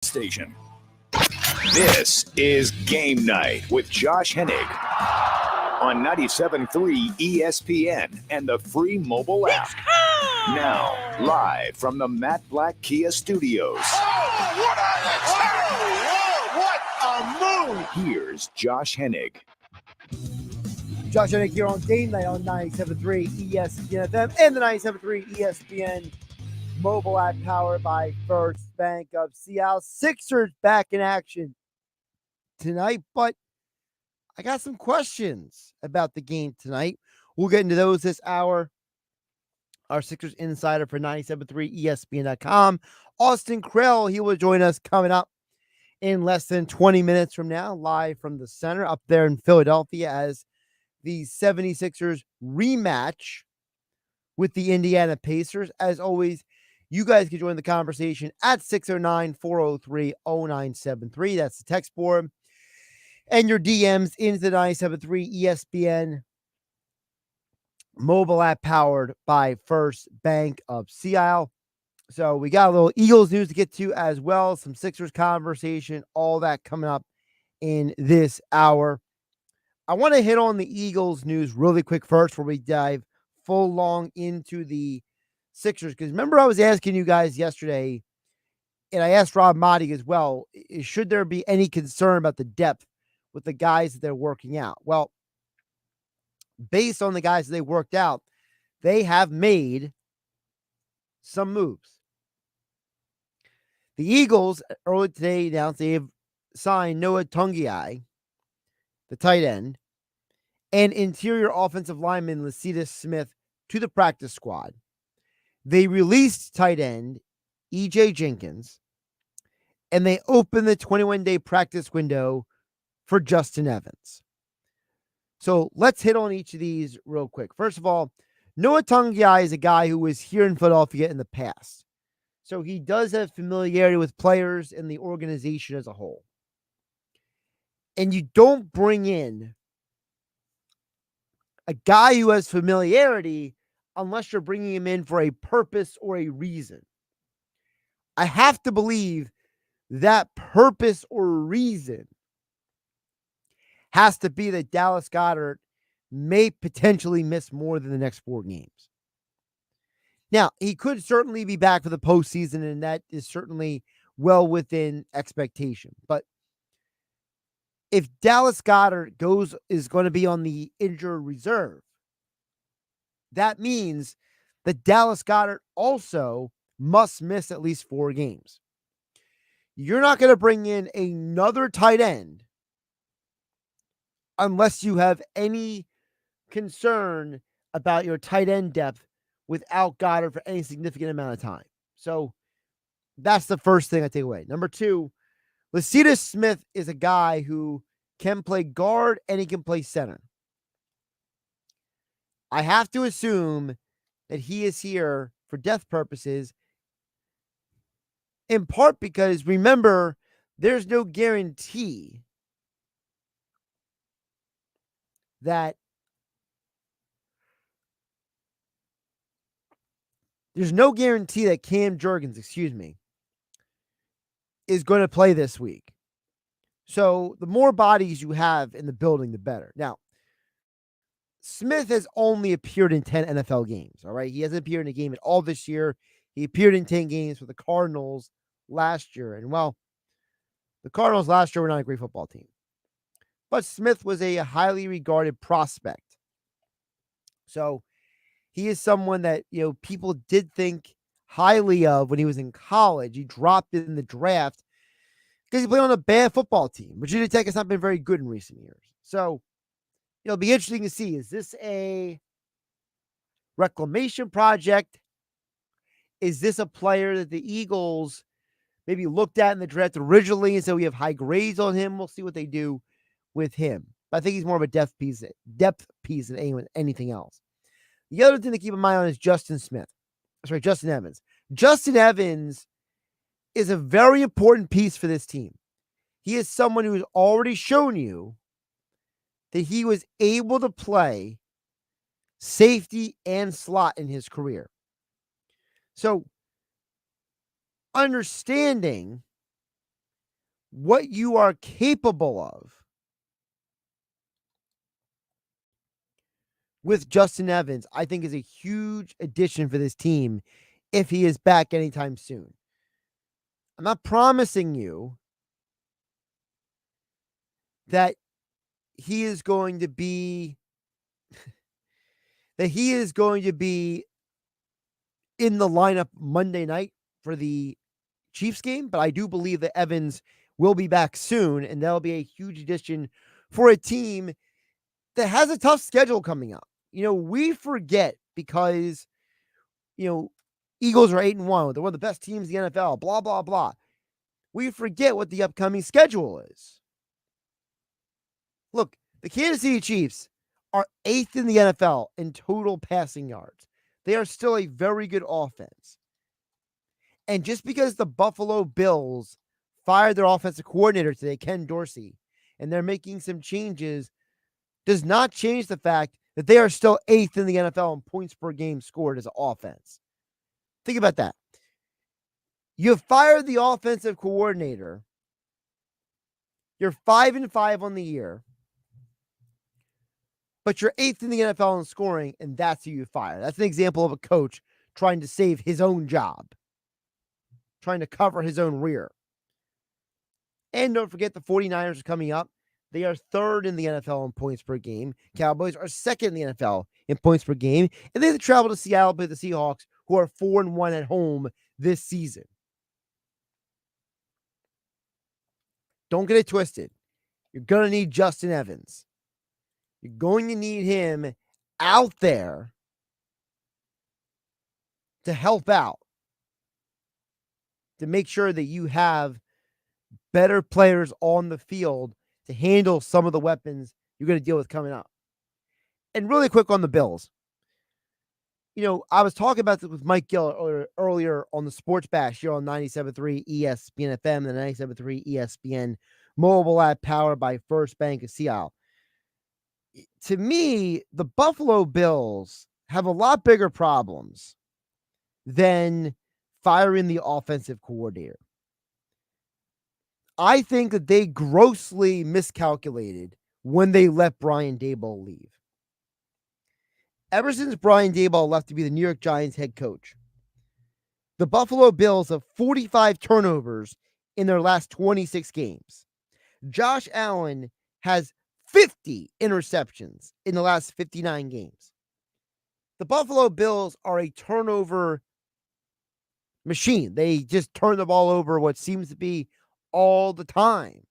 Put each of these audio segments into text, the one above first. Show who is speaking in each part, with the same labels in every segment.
Speaker 1: Station. This is Game Night with Josh Hennig on 97.3 ESPN and the free mobile app. Now, live from the Matt Black Kia Studios.
Speaker 2: What a move!
Speaker 1: Here's Josh Hennig.
Speaker 3: Josh Hennig here on Game Night on 97.3 ESPN FM and the 97.3 ESPN mobile app powered by First Bank of Seattle. Sixers back in action tonight, but I got some questions about the game tonight. We'll get into those this hour. Our Sixers insider for 97.3 ESPN.com, Austin Krell, he will join us coming up in less than 20 minutes from now, live from the center up there in Philadelphia as the 76ers rematch with the Indiana Pacers. As always, you guys can join the conversation at 609-403-0973. That's the text board. And your DMs into the 97.3 ESPN mobile app powered by First Bank of Seattle. So we got a little Eagles news to get to as well. Some Sixers conversation, all that coming up in this hour. I want to hit on the Eagles news really quick first before we dive full long into the Sixers. Because remember I was asking you guys yesterday, and I asked Rob Motti as well, should there be any concern about the depth with the guys that they're working out? Well, based on the guys that they worked out, they have made some moves. The Eagles earlier today announced they have signed Noah Tungiai, the tight end, and interior offensive lineman Lecitus Smith to the practice squad. They released tight end E.J. Jenkins, and they opened the 21-day practice window for Justin Evans. So let's hit on each of these real quick. First of all, Noah Tungiai is a guy who was here in Philadelphia in the past. So he does have familiarity with players and the organization as a whole. And you don't bring in a guy who has familiarity unless you're bringing him in for a purpose or a reason. I have to believe that purpose or reason has to be that Dallas Goedert may potentially miss more than the next 4 games. Now, he could certainly be back for the postseason, and that is certainly well within expectation. But if Dallas Goedert is going to be on the injured reserve, that means that Dallas Goedert also must miss at least 4 games. You're not going to bring in another tight end unless you have any concern about your tight end depth without Goddard for any significant amount of time. So that's the first thing I take away. Number 2, Lecitus Smith is a guy who can play guard and he can play center. I have to assume that he is here for depth purposes, in part because, remember, there's no guarantee that Cam Jurgens, is going to play this week. So the more bodies you have in the building, the better. Now, Smith has only appeared in 10 NFL games, all right? He hasn't appeared in a game at all this year. He appeared in 10 games for the Cardinals last year. And, well, the Cardinals last year were not a great football team. But Smith was a highly regarded prospect. So he is someone that, people did think highly of when he was in college. He dropped in the draft because he played on a bad football team. Virginia Tech has not been very good in recent years. So it'll be interesting to see, is this a reclamation project? Is this a player that the Eagles maybe looked at in the draft originally and said we have high grades on him? We'll see what they do with him. But I think he's more of a depth piece than anything else. The other thing to keep in mind on is Justin Evans. Justin Evans is a very important piece for this team. He is someone who has already shown you that he was able to play safety and slot in his career. So understanding what you are capable of with Justin Evans, I think is a huge addition for this team if he is back anytime soon. I'm not promising you that he is going to be in the lineup Monday night for the Chiefs game, but I do believe that Evans will be back soon, and that'll be a huge addition for a team that has a tough schedule coming up. We forget because, Eagles are 8-1. They're one of the best teams in the NFL, blah, blah, blah. We forget what the upcoming schedule is. Look, the Kansas City Chiefs are 8th in the NFL in total passing yards. They are still a very good offense. And just because the Buffalo Bills fired their offensive coordinator today, Ken Dorsey, and they're making some changes, does not change the fact that they are still 8th in the NFL in points per game scored as an offense. Think about that. You fired the offensive coordinator. You're 5-5 on the year, but you're 8th in the NFL in scoring, and that's who you fire. That's an example of a coach trying to save his own job, trying to cover his own rear. And don't forget the 49ers are coming up. They are 3rd in the NFL in points per game. Cowboys are 2nd in the NFL in points per game. And they have to travel to Seattle to play the Seahawks, who are 4-1 at home this season. Don't get it twisted. You're going to need Justin Evans. You're going to need him out there to help out, to make sure that you have better players on the field to handle some of the weapons you're going to deal with coming up. And really quick on the Bills. I was talking about this with Mike Gill earlier on the Sports Bash here on 97.3 ESPN FM and the 97.3 ESPN mobile app powered by First Bank of Seattle. To me, the Buffalo Bills have a lot bigger problems than firing the offensive coordinator. I think that they grossly miscalculated when they let Brian Daboll leave. Ever since Brian Daboll left to be the New York Giants head coach, the Buffalo Bills have 45 turnovers in their last 26 games. Josh Allen has 50 interceptions in the last 59 games. The Buffalo Bills are a turnover machine. They just turn the ball over what seems to be all the time.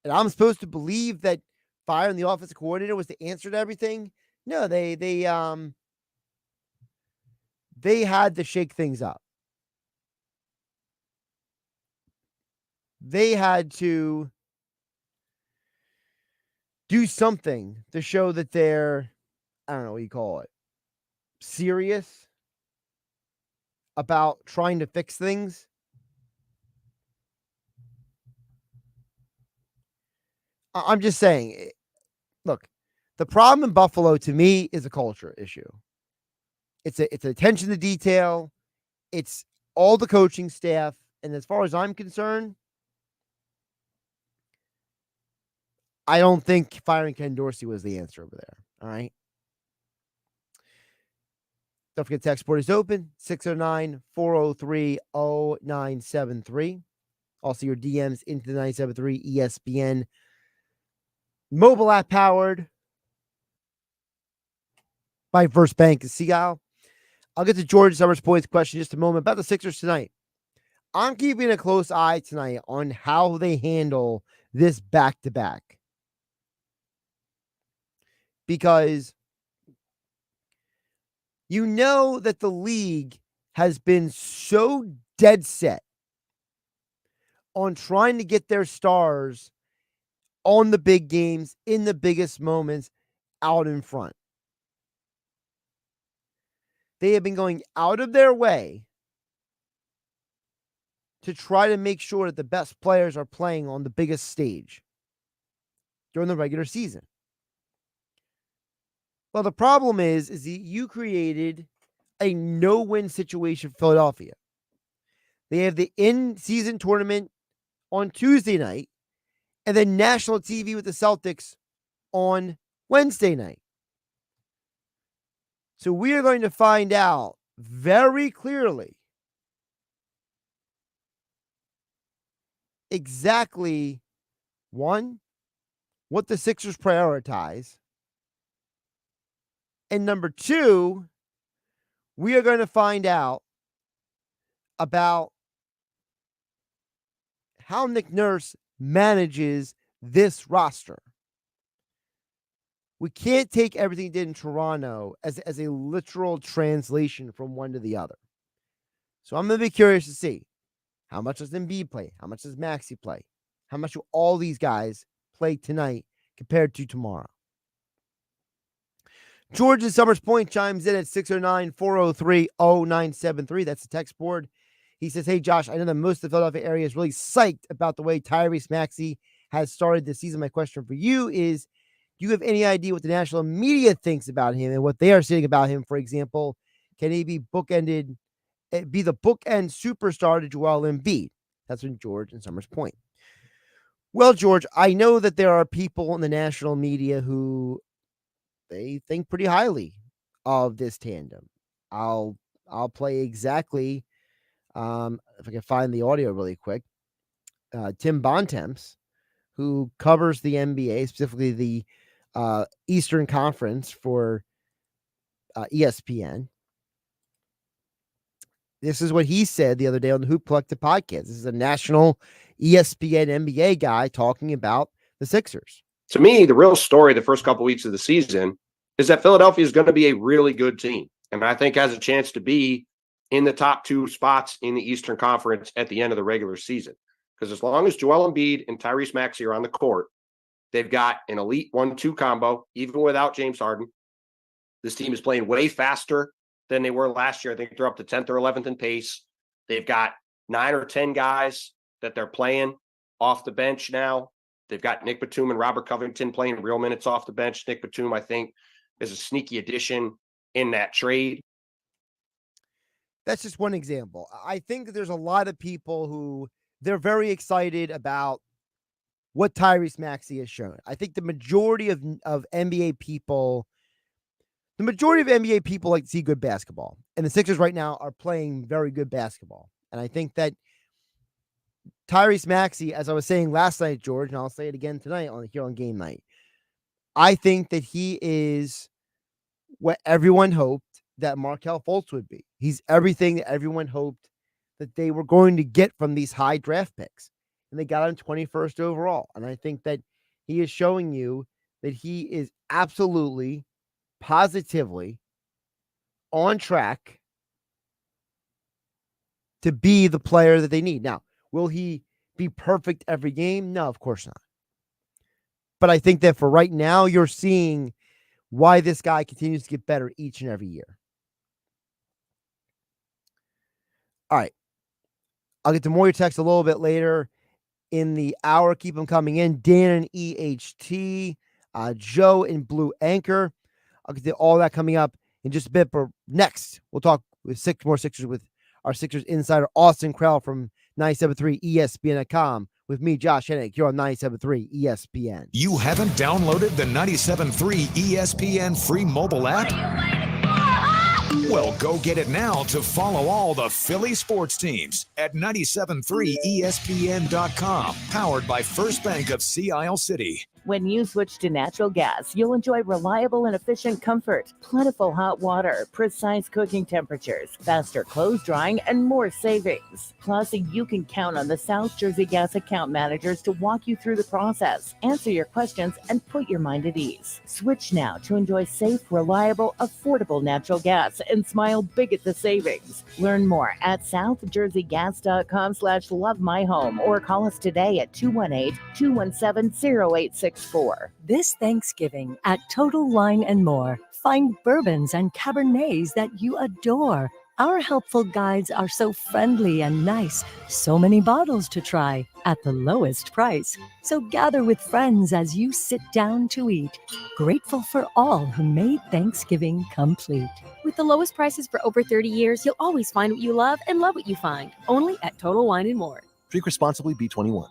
Speaker 3: And I'm supposed to believe that firing the offensive coordinator was the answer to everything? No, they had to shake things up. They had to do something to show that they're, I don't know what you call it, serious about trying to fix things. I'm just saying, look, the problem in Buffalo to me is a culture issue. It's attention to detail. It's all the coaching staff. And as far as I'm concerned, I don't think firing Ken Dorsey was the answer over there. All right. Don't forget, text board is open, 609-403-0973. Also, your DMs into the 97.3 ESPN mobile app powered by First Bank of Seattle. I'll get to George Summers' points question in just a moment about the Sixers tonight. I'm keeping a close eye tonight on how they handle this back-to-back. Because you know that the league has been so dead set on trying to get their stars on the big games, in the biggest moments, out in front. They have been going out of their way to try to make sure that the best players are playing on the biggest stage during the regular season. Well, the problem is that you created a no-win situation for Philadelphia. They have the in-season tournament on Tuesday night, and then national TV with the Celtics on Wednesday night. So we are going to find out very clearly exactly, one, what the Sixers prioritize, and number two, we are going to find out about how Nick Nurse manages this roster. We can't take everything he did in Toronto as a literal translation from one to the other. So I'm going to be curious to see how much does Embiid play? How much does Maxey play? How much do all these guys play tonight compared to tomorrow? George in Summers Point chimes in at 609-403-0973. That's the text board. He says, hey, Josh, I know that most of the Philadelphia area is really psyched about the way Tyrese Maxey has started this season. My question for you is, do you have any idea what the national media thinks about him and what they are saying about him? For example, can he be the bookend superstar to Joel Embiid? That's from George in Summers Point. Well, George, I know that there are people in the national media who they think pretty highly of this tandem. I'll play exactly, if I can find the audio really quick. Tim Bontemps, who covers the NBA, specifically the Eastern Conference for ESPN. This is what he said the other day on the Hoop Collective podcast. This is a national ESPN NBA guy talking about the Sixers.
Speaker 4: To me, the real story the first couple weeks of the season is that Philadelphia is going to be a really good team. And I think has a chance to be in the top two spots in the Eastern Conference at the end of the regular season. Because as long as Joel Embiid and Tyrese Maxey are on the court, they've got an elite 1-2 combo, even without James Harden. This team is playing way faster than they were last year. I think they're up to 10th or 11th in pace. They've got 9 or 10 guys that they're playing off the bench now. They've got Nick Batum and Robert Covington playing real minutes off the bench. Nick Batum, I think, is a sneaky addition in that trade.
Speaker 3: That's just one example. I think that there's a lot of people who they're very excited about what Tyrese Maxey has shown. I think the majority of NBA people like to see good basketball. And the Sixers right now are playing very good basketball. And I think that Tyrese Maxey, as I was saying last night, George, and I'll say it again tonight here on Game Night, I think that he is what everyone hoped that Markelle Fultz would be. He's everything that everyone hoped that they were going to get from these high draft picks. And they got him 21st overall. And I think that he is showing you that he is absolutely, positively on track to be the player that they need. Now, will he be perfect every game? No, of course not. But I think that for right now, you're seeing why this guy continues to get better each and every year. All right. I'll get to more of your text a little bit later in the hour. Keep them coming in. Dan and EHT, Joe and Blue Anchor. I'll get to all that coming up in just a bit. But next, we'll talk with 6 more Sixers with our Sixers insider, Austin Krell from 97.3 ESPN.com. With me, Josh Hennig, here on 97.3 ESPN.
Speaker 1: You haven't downloaded the 97.3 ESPN free mobile app? Well, go get it now to follow all the Philly sports teams at 97.3ESPN.com. Powered by First Bank of Sea Isle City.
Speaker 5: When you switch to natural gas, you'll enjoy reliable and efficient comfort, plentiful hot water, precise cooking temperatures, faster clothes drying, and more savings. Plus, you can count on the South Jersey Gas account managers to walk you through the process, answer your questions, and put your mind at ease. Switch now to enjoy safe, reliable, affordable natural gas and smile big at the savings. Learn more at southjerseygas.com/lovemyhome or call us today at 218-217-0864.
Speaker 6: This Thanksgiving at Total Wine & More, find bourbons and Cabernets that you adore. Our helpful guides are so friendly and nice. So many bottles to try at the lowest price. So gather with friends as you sit down to eat. Grateful for all who made Thanksgiving complete.
Speaker 7: With the lowest prices for over 30 years, you'll always find what you love and love what you find. Only at Total Wine & More.
Speaker 8: Drink responsibly, B21.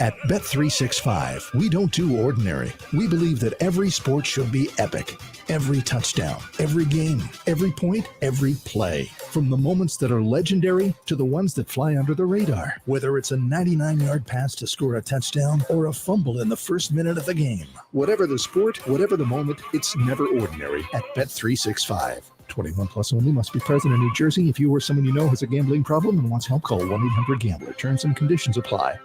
Speaker 8: At Bet365, we don't do ordinary. We believe that every sport should be epic. Every touchdown, every game, every point, every play. From the moments that are legendary to the ones that fly under the radar. Whether it's a 99-yard pass to score a touchdown or a fumble in the first minute of the game. Whatever the sport, whatever the moment, it's never ordinary at Bet365. 21 plus only. Must be present in New Jersey. If you or someone you know has a gambling problem and wants help, call 1-800-GAMBLER. Terms and conditions apply.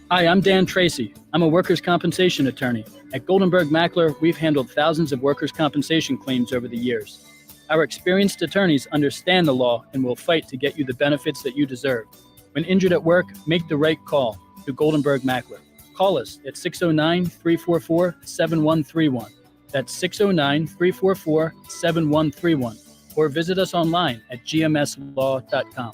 Speaker 9: Hi, I'm Dan Tracy. I'm a workers' compensation attorney. At Goldenberg Mackler, we've handled thousands of workers' compensation claims over the years. Our experienced attorneys understand the law and will fight to get you the benefits that you deserve. When injured at work, make the right call to Goldenberg Mackler. Call us at 609-344-7131. That's 609-344-7131. Or visit us online at gmslaw.com.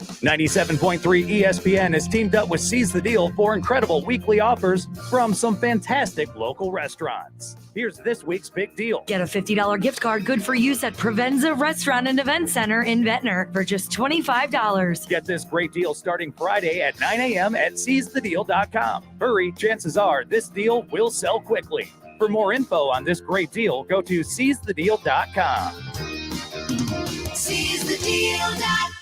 Speaker 10: 97.3 ESPN has teamed up with Seize the Deal for incredible weekly offers from some fantastic local restaurants. Here's this week's big deal.
Speaker 11: Get a $50 gift card good for use at Provenza Restaurant and Event Center in Ventnor for just $25.
Speaker 10: Get this great deal starting Friday at 9 a.m. at seizethedeal.com. Hurry, chances are this deal will sell quickly. For more info on this great deal, go to seizethedeal.com.
Speaker 12: Seizethedeal.com.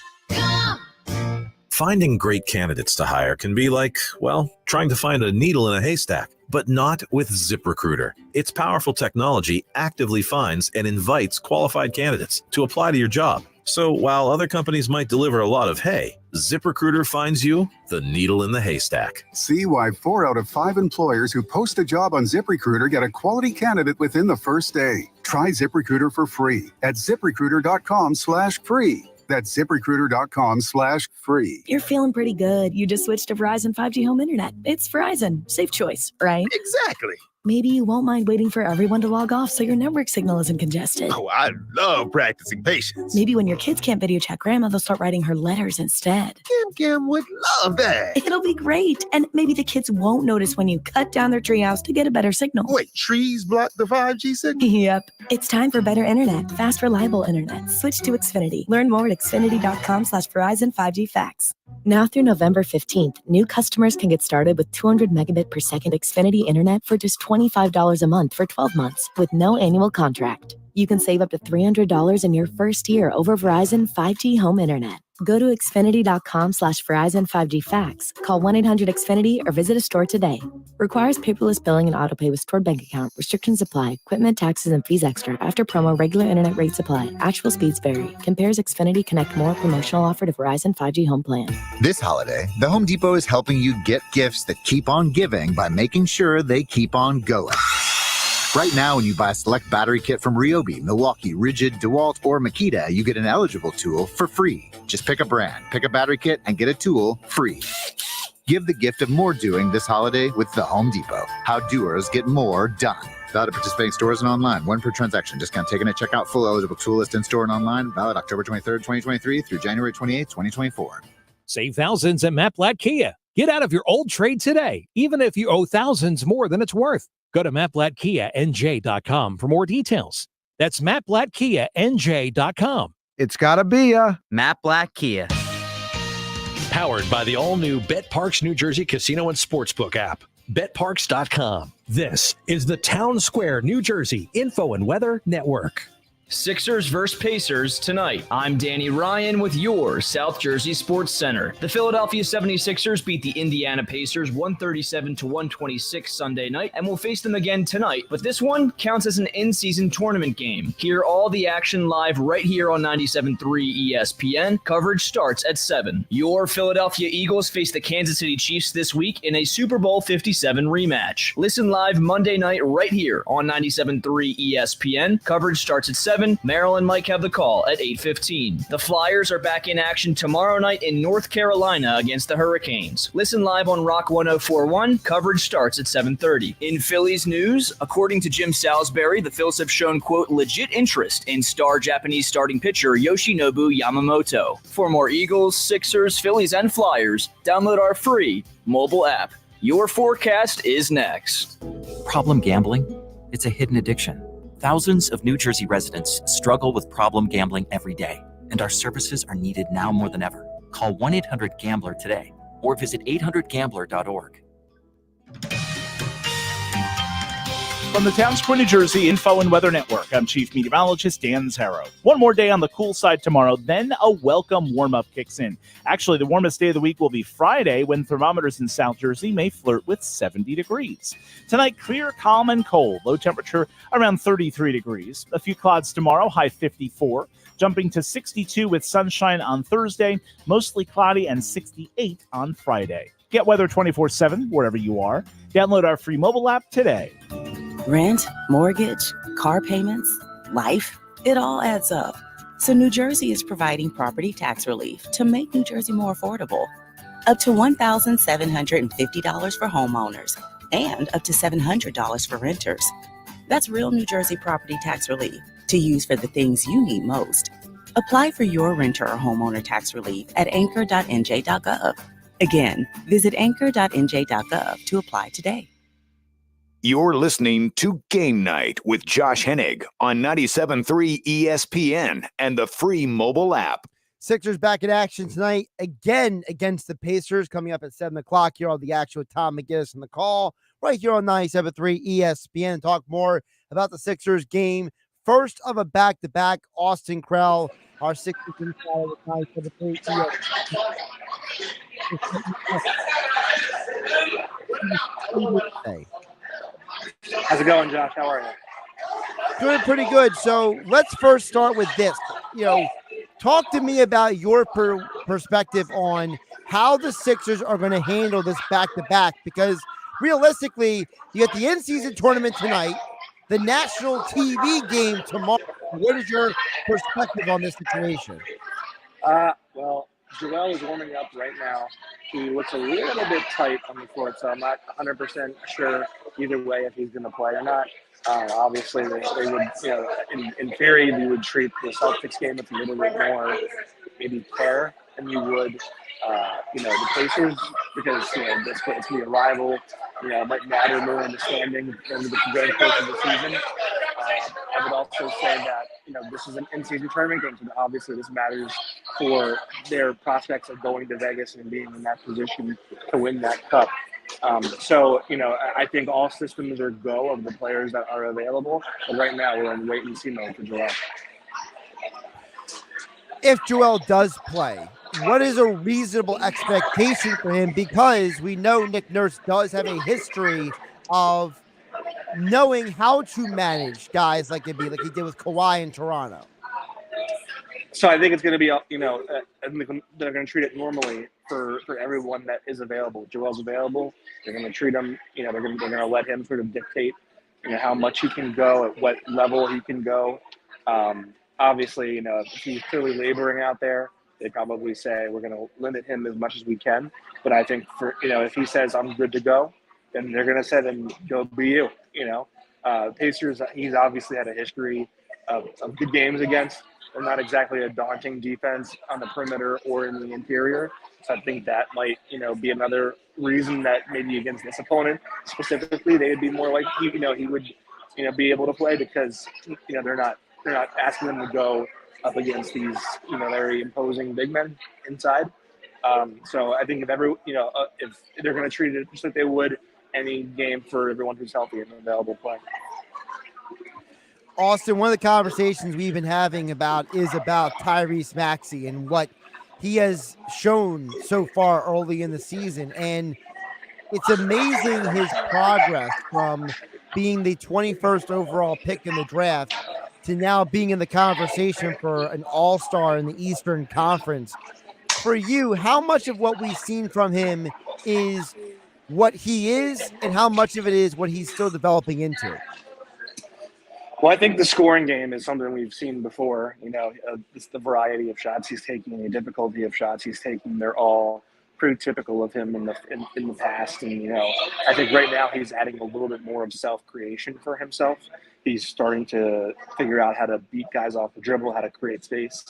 Speaker 13: Finding great candidates to hire can be like, well, trying to find a needle in a haystack, but not with ZipRecruiter. Its powerful technology actively finds and invites qualified candidates to apply to your job. So while other companies might deliver a lot of hay, ZipRecruiter finds you the needle in the haystack.
Speaker 14: See why 4 out of 5 employers who post a job on ZipRecruiter get a quality candidate within the first day. Try ZipRecruiter for free at ZipRecruiter.com/free. That's ZipRecruiter.com/free.
Speaker 15: You're feeling pretty good. You just switched to Verizon 5G home internet. It's Verizon. Safe choice, right?
Speaker 2: Exactly.
Speaker 15: Maybe you won't mind waiting for everyone to log off so your network signal isn't congested.
Speaker 2: Oh, I love practicing patience.
Speaker 15: Maybe when your kids can't video chat grandma, they'll start writing her letters instead.
Speaker 2: Kim would love that.
Speaker 15: It'll be great. And maybe the kids won't notice when you cut down their treehouse to get a better signal.
Speaker 2: Wait, trees block the 5G signal?
Speaker 15: Yep. It's time for better internet. Fast, reliable internet. Switch to Xfinity. Learn more at xfinity.com/Verizon 5G Facts. Now through November 15th, new customers can get started with 200 megabit per second Xfinity internet for just $25 a month for 12 months with no annual contract. You can save up to $300 in your first year over Verizon 5G home internet. Go to xfinity.com/Verizon 5G Facts. Call 1-800-XFINITY or visit a store today. Requires paperless billing and autopay with stored bank account. Restrictions apply. Equipment, taxes, and fees extra. After promo, regular internet rates apply. Actual speeds vary. Compares Xfinity Connect More promotional offer to Verizon 5G home plan.
Speaker 16: This holiday, the Home Depot is helping you get gifts that keep on giving by making sure they keep on going. Right now, when you buy a select battery kit from Ryobi, Milwaukee, Rigid, DeWalt, or Makita, you get an eligible tool for free. Just pick a brand, pick a battery kit, and get a tool free. Give the gift of more doing this holiday with the Home Depot. How doers get more done. Valid at participating stores and online. 1 per transaction. Discount taken at checkout. Full eligible tool list in store and online. Valid October 23rd, 2023 through January 28th, 2024.
Speaker 17: Save thousands at Matt Blatt Kia. Get out of your old trade today, even if you owe thousands more than it's worth. Go to mattblattkianj.com for more details. That's mattblattkianj.com.
Speaker 18: It's gotta be a
Speaker 19: Matt Blatt Kia.
Speaker 20: Powered by the all-new BetParks New Jersey Casino and Sportsbook app. BetParks.com.
Speaker 17: This is the Town Square, New Jersey Info and Weather Network.
Speaker 21: Sixers versus Pacers tonight. I'm Danny Ryan with your South Jersey Sports Center. The Philadelphia 76ers beat the Indiana Pacers 137-126 Sunday night and will face them again tonight, but this one counts as an in-season tournament game. Hear all the action live right here on 97.3 ESPN. Coverage starts at 7. Your Philadelphia Eagles face the Kansas City Chiefs this week in a Super Bowl 57 rematch. Listen live Monday night right here on 97.3 ESPN. Coverage starts at 7. Maryland might have the call at 8:15. The Flyers are back in action tomorrow night in North Carolina against the Hurricanes. Listen live on Rock 104.1. Coverage starts at 7:30. In Phillies news, according to Jim Salisbury, the Phils have shown, quote, legit interest in star Japanese starting pitcher Yoshinobu Yamamoto. For more Eagles, Sixers, Phillies, and Flyers, download our free mobile app. Your forecast is next.
Speaker 22: Problem gambling? It's a hidden addiction. Thousands of New Jersey residents struggle with problem gambling every day, and our services are needed now more than ever. Call 1-800-GAMBLER today or visit 800gambler.org.
Speaker 12: From the Townsquare, New Jersey Info and Weather Network, I'm Chief Meteorologist Dan Zarrow. One more day on the cool side tomorrow, then a welcome warm-up kicks in. Actually, the warmest day of the week will be Friday, when thermometers in South Jersey may flirt with 70 degrees. Tonight, clear, calm, and cold. Low temperature around 33 degrees. A few clouds tomorrow, high 54. Jumping to 62 with sunshine on Thursday, mostly cloudy, and 68 on Friday. Get weather 24/7 wherever you are. Download our free mobile app today.
Speaker 18: Rent, mortgage, car payments, life, it all adds up. So New Jersey is providing property tax relief to make New Jersey more affordable. Up to $1,750 for homeowners and up to $700 for renters. That's real New Jersey property tax relief to use for the things you need most. Apply for your renter or homeowner tax relief at anchor.nj.gov. Again, visit anchor.nj.gov to apply today.
Speaker 1: You're listening to Game Night with Josh Hennig on 97.3 ESPN and the free mobile app.
Speaker 3: Sixers back in action tonight again against the Pacers, coming up at 7 o'clock here on the actual Tom McGinnis on the call, right here on 97.3 ESPN. Talk more about the Sixers game. First of a back-to-back, Austin Krell, our Sixers insider with 97.3 ESPN.
Speaker 19: How's it going, Josh? How are you?
Speaker 3: Doing pretty good. So let's first start with this. Talk to me about your perspective on how the Sixers are going to handle this back-to-back, because realistically, you get the in-season tournament tonight, the national TV game tomorrow. What is your perspective on this situation?
Speaker 19: Well, Joel is warming up right now. He looks a little bit tight on the court, so I'm not 100% sure either way if he's going to play or not. Obviously, they would, in theory, you would treat the Celtics game with a little bit more maybe care than you would, the Pacers, because it's going to be a rival. It might matter more in the standings over the very course of the season. I would also say that this is an in-season tournament game, so obviously this matters for their prospects of going to Vegas and being in that position to win that cup. I think all systems are go of the players that are available, but right now we're in wait-and-see mode for Joel.
Speaker 3: If Joel does play, what is a reasonable expectation for him? Because we know Nick Nurse does have a history of knowing how to manage guys like he did with Kawhi in Toronto.
Speaker 19: So I think it's going to be, I think they're going to treat it normally for everyone that is available. Joel's available. They're going to treat him, they're going to let him sort of dictate, how much he can go, at what level he can go. Obviously, if he's clearly laboring out there, they probably say we're going to limit him as much as we can. But I think if he says I'm good to go, then they're going to say, then go be you. Pacers, he's obviously had a history of good games against. They're not exactly a daunting defense on the perimeter or in the interior. So I think that might, be another reason that maybe against this opponent specifically, they would be more like he would, be able to play, because, they're not asking them to go up against these, very imposing big men inside. So I think if they're going to treat it just like they would any game for everyone who's healthy and available play.
Speaker 3: Austin, one of the conversations we've been having is about Tyrese Maxey and what he has shown so far early in the season. And it's amazing his progress from being the 21st overall pick in the draft to now being in the conversation for an all-star in the Eastern Conference. For you, how much of what we've seen from him is what he is, and how much of it is what he's still developing into?
Speaker 19: Well, I think the scoring game is something we've seen before. It's the variety of shots he's taking, the difficulty of shots he's taking. They're all pretty typical of him in the past. And, I think right now he's adding a little bit more of self-creation for himself. He's starting to figure out how to beat guys off the dribble, how to create space.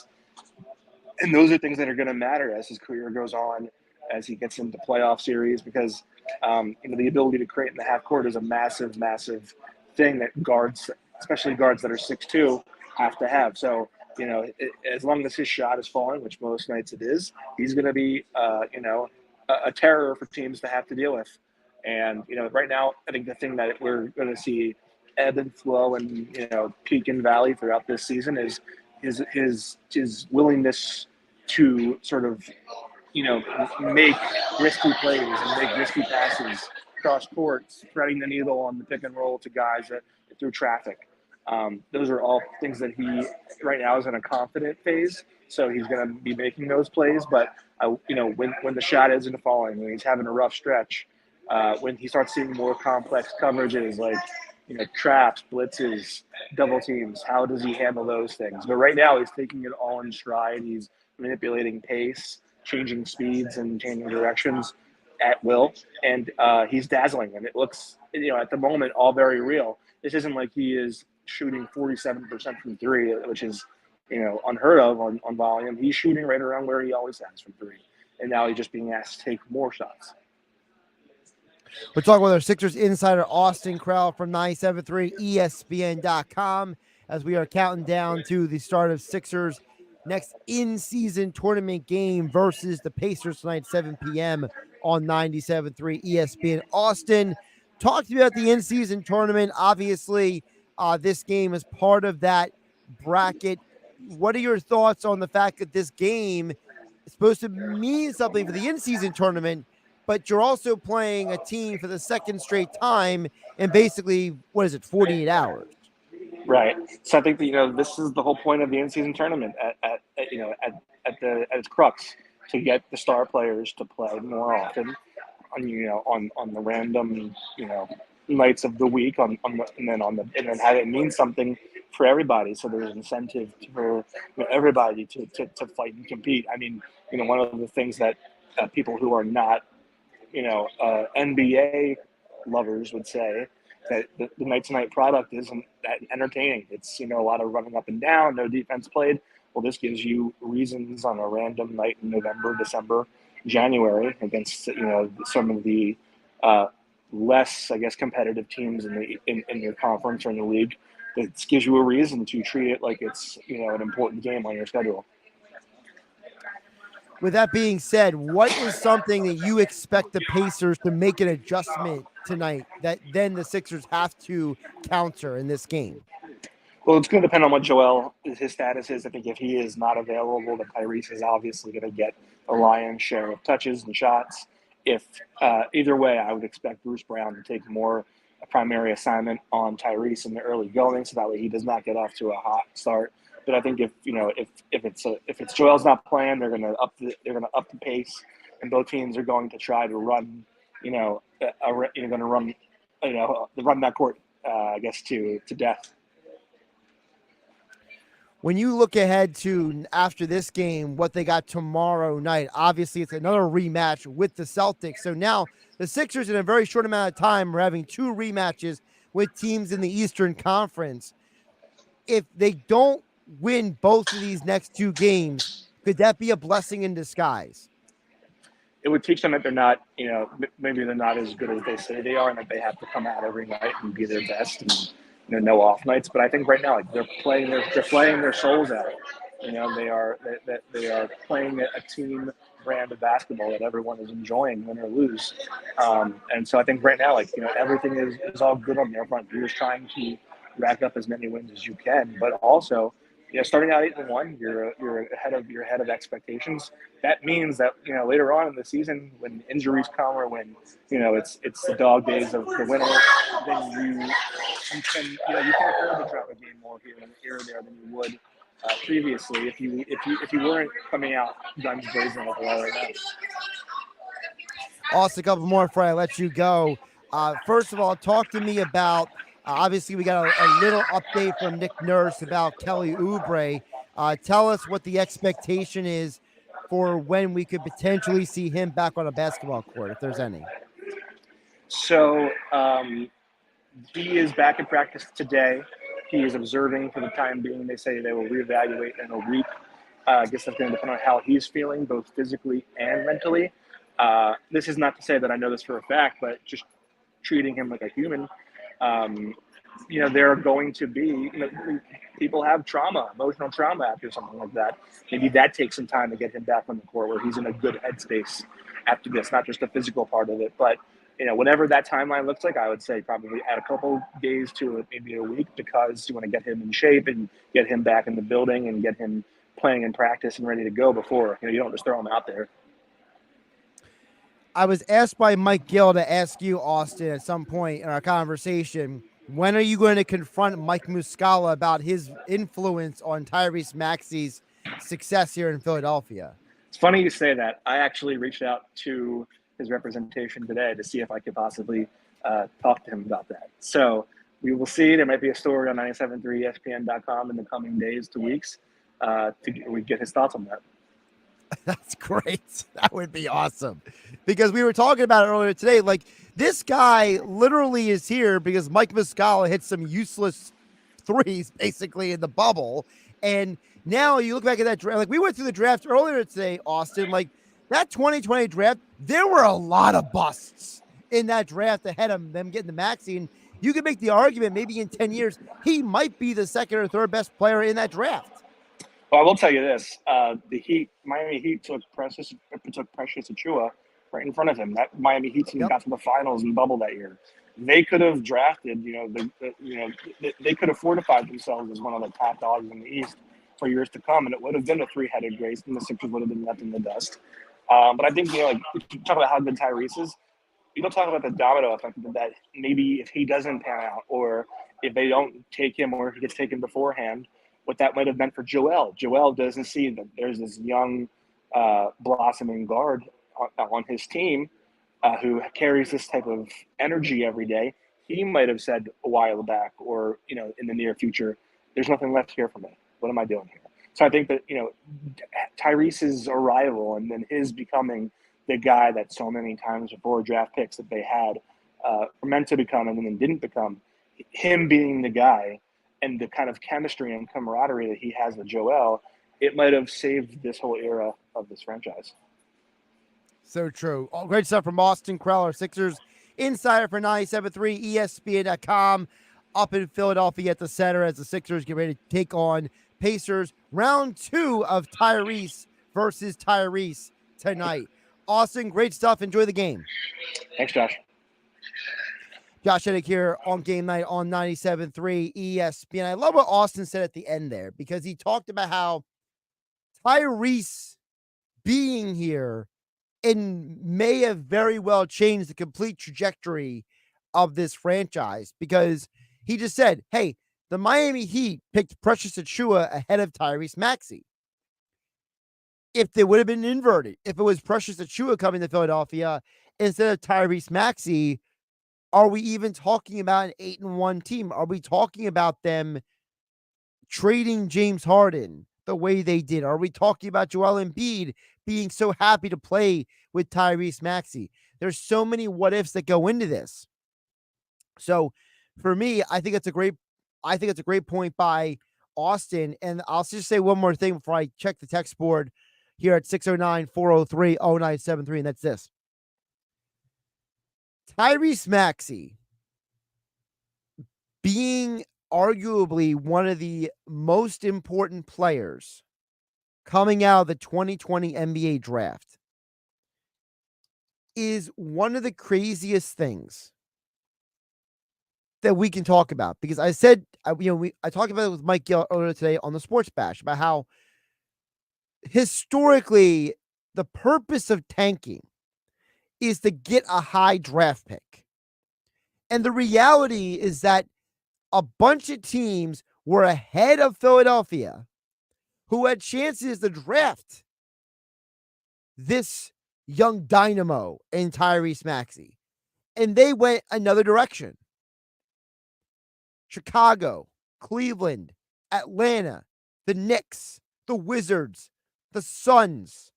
Speaker 19: And those are things that are going to matter as his career goes on, as he gets into playoff series, because, the ability to create in the half court is a massive, massive thing that guards, especially guards that are 6'2", have to have. So as long as his shot is falling, which most nights it is, he's going to be, a terror for teams to have to deal with. And, right now, I think the thing that we're going to see ebb and flow and, peak and valley throughout this season is his willingness to sort of, make risky plays and make risky passes cross courts, threading the needle on the pick and roll to guys through traffic. Those are all things that he right now is in a confident phase. So he's going to be making those plays. But, when the shot isn't falling, when he's having a rough stretch, when he starts seeing more complex coverages like, traps, blitzes, double teams, how does he handle those things? But right now he's taking it all in stride. He's manipulating pace, changing speeds and changing directions at will. And he's dazzling. And it looks, at the moment, all very real. This isn't like he is shooting 47% from three, which is, unheard of on volume. He's shooting right around where he always has from three. And now he's just being asked to take more shots.
Speaker 3: We're talking with our Sixers insider, Austin Krell from 97.3 ESPN.com, as we are counting down to the start of Sixers' next in-season tournament game versus the Pacers tonight, 7 p.m. on 97.3 ESPN. Austin, talk to me about the in-season tournament. Obviously, this game is part of that bracket. What are your thoughts on the fact that this game is supposed to mean something for the in-season tournament, but you're also playing a team for the second straight time in basically, 48 hours?
Speaker 19: Right. So I think that, this is the whole point of the in-season tournament at its crux, to get the star players to play more often on the random, nights of the week and then have it mean something for everybody. So there's incentive for everybody to fight and compete. I mean, one of the things that people who are not, NBA lovers would say that the night-to-night product isn't that entertaining. It's, a lot of running up and down, no defense played. Well, this gives you reasons on a random night in November, December, January against, some of the less, I guess, competitive teams in your conference or in the league. It gives you a reason to treat it like it's, an important game on your schedule.
Speaker 3: With that being said, what is something that you expect the Pacers to make an adjustment tonight that then the Sixers have to counter in this game?
Speaker 19: Well, it's going to depend on what his status is. I think if he is not available, then Tyrese is obviously going to get a lion's share of touches and shots. If either way, I would expect Bruce Brown to take more a primary assignment on Tyrese in the early going, so that way he does not get off to a hot start. But I think if it's Joel's not playing, they're going to up the pace, and both teams are going to try to run, run that court, I guess, to death.
Speaker 3: When you look ahead to after this game, what they got tomorrow night, obviously it's another rematch with the Celtics. So now the Sixers, in a very short amount of time, are having two rematches with teams in the Eastern Conference. If they don't win both of these next two games, could that be a blessing in disguise?
Speaker 19: It would teach them that they're not, maybe they're not as good as they say they are, and that they have to come out every night and be their best, and no off nights. But I think right now, they're playing their souls out. They are playing a team brand of basketball that everyone is enjoying, win or lose. And so I think right now, everything is all good on their front. You're just trying to rack up as many wins as you can, but also, starting out 8-1, you're ahead of expectations. That means that later on in the season, when injuries come or when it's the dog days of the winter, then you can afford to drop a game more here or there than you would previously if you weren't coming out guns blazing like a lot right now.
Speaker 3: Also, a couple more before I let you go. First of all, talk to me about. Obviously, we got a little update from Nick Nurse about Kelly Oubre. Tell us what the expectation is for when we could potentially see him back on a basketball court, if there's any.
Speaker 19: So he is back in practice today. He is observing for the time being. They say they will reevaluate in a week. I guess that's going to depend on how he's feeling, both physically and mentally. This is not to say that I know this for a fact, but just treating him like a human. there are going to be, people have trauma, emotional trauma after something like that. Maybe that takes some time to get him back on the court where he's in a good headspace after this, not just the physical part of it. But, whatever that timeline looks like, I would say probably add a couple days to it, maybe a week, because you want to get him in shape and get him back in the building and get him playing in practice and ready to go before, you don't just throw him out there.
Speaker 3: I was asked by Mike Gill to ask you, Austin, at some point in our conversation, when are you going to confront Mike Muscala about his influence on Tyrese Maxey's success here in Philadelphia?
Speaker 19: It's funny you say that. I actually reached out to his representation today to see if I could possibly talk to him about that. So we will see. There might be a story on 973ESPN.com in the coming days to weeks we get his thoughts on that.
Speaker 3: That's great. That would be awesome. Because we were talking about it earlier today. Like, this guy literally is here because Mike Muscala hit some useless threes basically in the bubble. And now you look back at that draft. Like, we went through the draft earlier today, Austin. Like, that 2020 draft, there were a lot of busts in that draft ahead of them getting the Maxey. And you could make the argument maybe in 10 years, he might be the second or third best player in that draft.
Speaker 19: Well, I will tell you this: Miami Heat took Precious Achiuwa right in front of him. That Miami Heat team got to the finals in bubble that year. They could have drafted, they could have fortified themselves as one of the top dogs in the East for years to come, and it would have been a three-headed race, and the Sixers would have been left in the dust. But I think, talk about how good Tyrese is. You don't talk about the domino effect that maybe if he doesn't pan out, or if they don't take him, or if he gets taken beforehand, what that might have meant for Joel. Joel doesn't see that there's this young blossoming guard on his team who carries this type of energy every day. He might have said a while back, or in the near future, there's nothing left here for me. What am I doing here? So I think that Tyrese's arrival and then his becoming the guy that so many times before draft picks that they had were meant to become and then didn't become, him being the guy and the kind of chemistry and camaraderie that he has with Joel, it might have saved this whole era of this franchise.
Speaker 3: So true. All great stuff from Austin Krell, our Sixers insider for 97.3 ESPN.com, up in Philadelphia at the center as the Sixers get ready to take on Pacers. Round 2 of Tyrese versus Tyrese tonight. Austin, great stuff. Enjoy the game.
Speaker 19: Thanks, Josh.
Speaker 3: Josh Hennig here on Game Night on 97.3 ESPN. I love what Austin said at the end there, because he talked about how Tyrese being here and may have very well changed the complete trajectory of this franchise, because he just said, hey, the Miami Heat picked Precious Achiuwa ahead of Tyrese Maxey. If they would have been inverted, if it was Precious Achiuwa coming to Philadelphia instead of Tyrese Maxey, are we even talking about an 8-1 team? Are we talking about them trading James Harden the way they did? Are we talking about Joel Embiid being so happy to play with Tyrese Maxey? There's so many what ifs that go into this. So for me, I think it's a great point by Austin. And I'll just say one more thing before I check the text board here at 609-403-0973, and that's this. Tyrese Maxey being arguably one of the most important players coming out of the 2020 NBA draft is one of the craziest things that we can talk about, because I said, I talked about it with Mike Gill earlier today on the Sports Bash about how historically the purpose of tanking is to get a high draft pick. And the reality is that a bunch of teams were ahead of Philadelphia who had chances to draft this young dynamo in Tyrese Maxey, and they went another direction. Chicago, Cleveland, Atlanta, the Knicks, the Wizards, the Suns.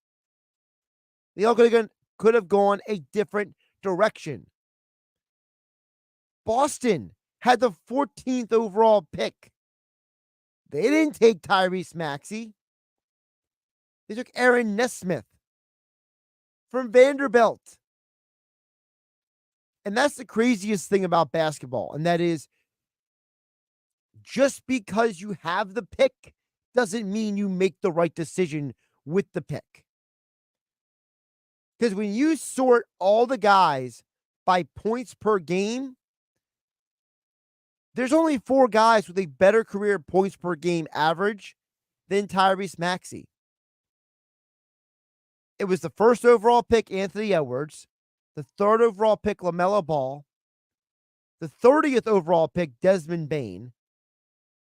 Speaker 3: They all could have gone a different direction. Boston had the 14th overall pick. They didn't take Tyrese Maxey. They took Aaron Nesmith from Vanderbilt. And that's the craziest thing about basketball, and that is just because you have the pick doesn't mean you make the right decision with the pick. Because when you sort all the guys by points per game, there's only 4 guys with a better career points per game average than Tyrese Maxey. It was the first overall pick, Anthony Edwards, the 3rd overall pick, LaMelo Ball, the 30th overall pick, Desmond Bane,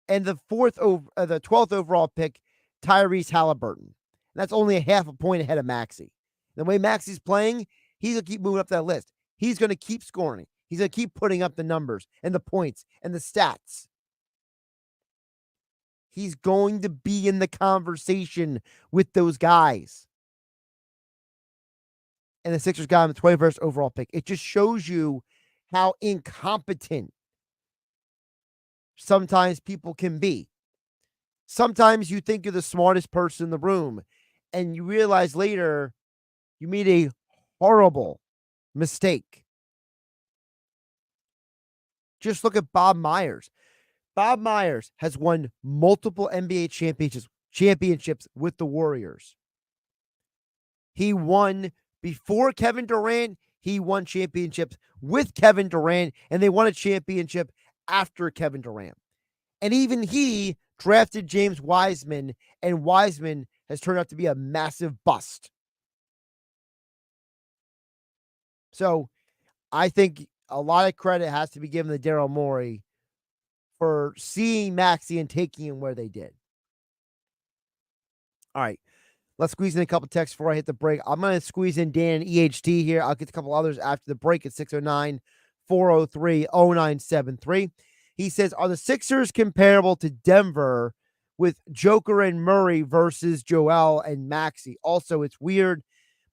Speaker 3: and the 12th overall pick, Tyrese Halliburton. And that's only a half a point ahead of Maxey. The way Maxey's playing, he's going to keep moving up that list. He's going to keep scoring. He's going to keep putting up the numbers and the points and the stats. He's going to be in the conversation with those guys. And the Sixers got him the 21st overall pick. It just shows you how incompetent sometimes people can be. Sometimes you think you're the smartest person in the room, and you realize later you made a horrible mistake. Just look at Bob Myers. Bob Myers has won multiple NBA championships with the Warriors. He won before Kevin Durant. He won championships with Kevin Durant, and they won a championship after Kevin Durant. And even he drafted James Wiseman, and Wiseman has turned out to be a massive bust. So I think a lot of credit has to be given to Daryl Morey for seeing Maxey and taking him where they did. All right. Let's squeeze in a couple texts before I hit the break. I'm going to squeeze in Dan and EHT here. I'll get a couple others after the break at 609-403-0973. He says, are the Sixers comparable to Denver with Joker and Murray versus Joel and Maxey? Also, it's weird,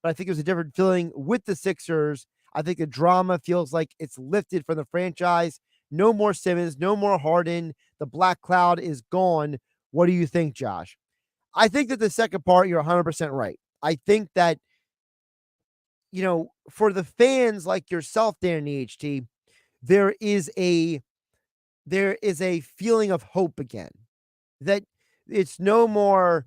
Speaker 3: but I think it was a different feeling with the Sixers. I think the drama feels like it's lifted from the franchise. No more Simmons, no more Harden. The black cloud is gone. What do you think, Josh? I think that the second part, you're 100% right. I think that, for the fans like yourself, Dan EHT, there is a feeling of hope again. That it's no more,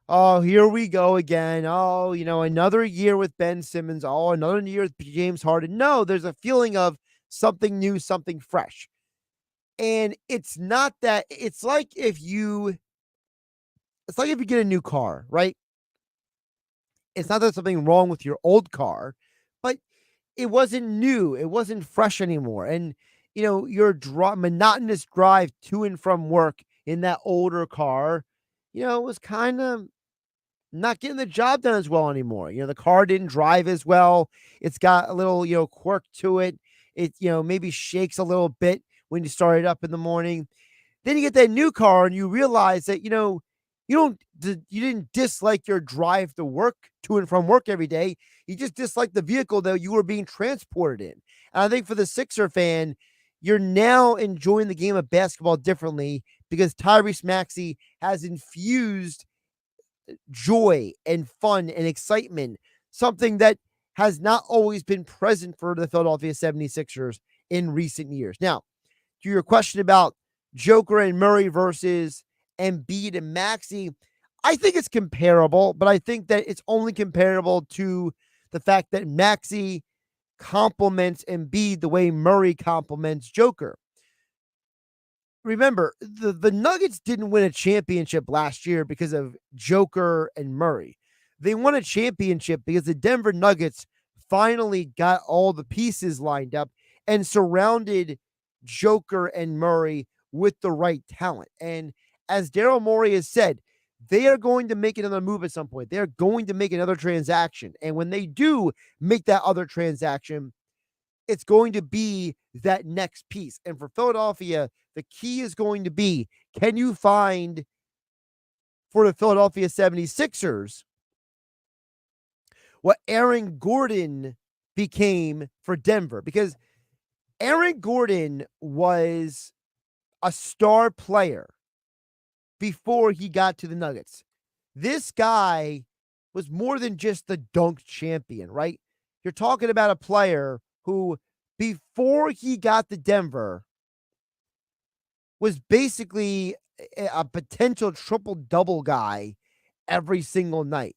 Speaker 3: oh, here we go again. Oh, another year with Ben Simmons. Oh, another year with James Harden. No, there's a feeling of something new, something fresh. And it's not that, it's like if you get a new car, right? It's not that there's something wrong with your old car, but it wasn't new. It wasn't fresh anymore. And, your monotonous drive to and from work in that older car, was kind of not getting the job done as well anymore. The car didn't drive as well. It's got a little, quirk to it. It, maybe shakes a little bit when you start it up in the morning. Then you get that new car and you realize that, you didn't dislike your drive to work, to and from work every day. You just disliked the vehicle that you were being transported in. And I think for the Sixer fan, you're now enjoying the game of basketball differently because Tyrese Maxey has infused joy and fun and excitement, something that has not always been present for the Philadelphia 76ers in recent years. Now, to your question about Joker and Murray versus Embiid and Maxey, I think it's comparable, but I think that it's only comparable to the fact that Maxey compliments Embiid the way Murray compliments Joker. Remember, the Nuggets didn't win a championship last year because of Joker and Murray. They won a championship because the Denver Nuggets finally got all the pieces lined up and surrounded Joker and Murray with the right talent. And as Daryl Morey has said, they are going to make another move at some point. They're going to make another transaction. And when they do make that other transaction, it's going to be that next piece. And for Philadelphia, the key is going to be, can you find for the Philadelphia 76ers what Aaron Gordon became for Denver? Because Aaron Gordon was a star player before he got to the Nuggets. This guy was more than just the dunk champion, right? You're talking about a player who, before he got to Denver, was basically a potential triple-double guy every single night.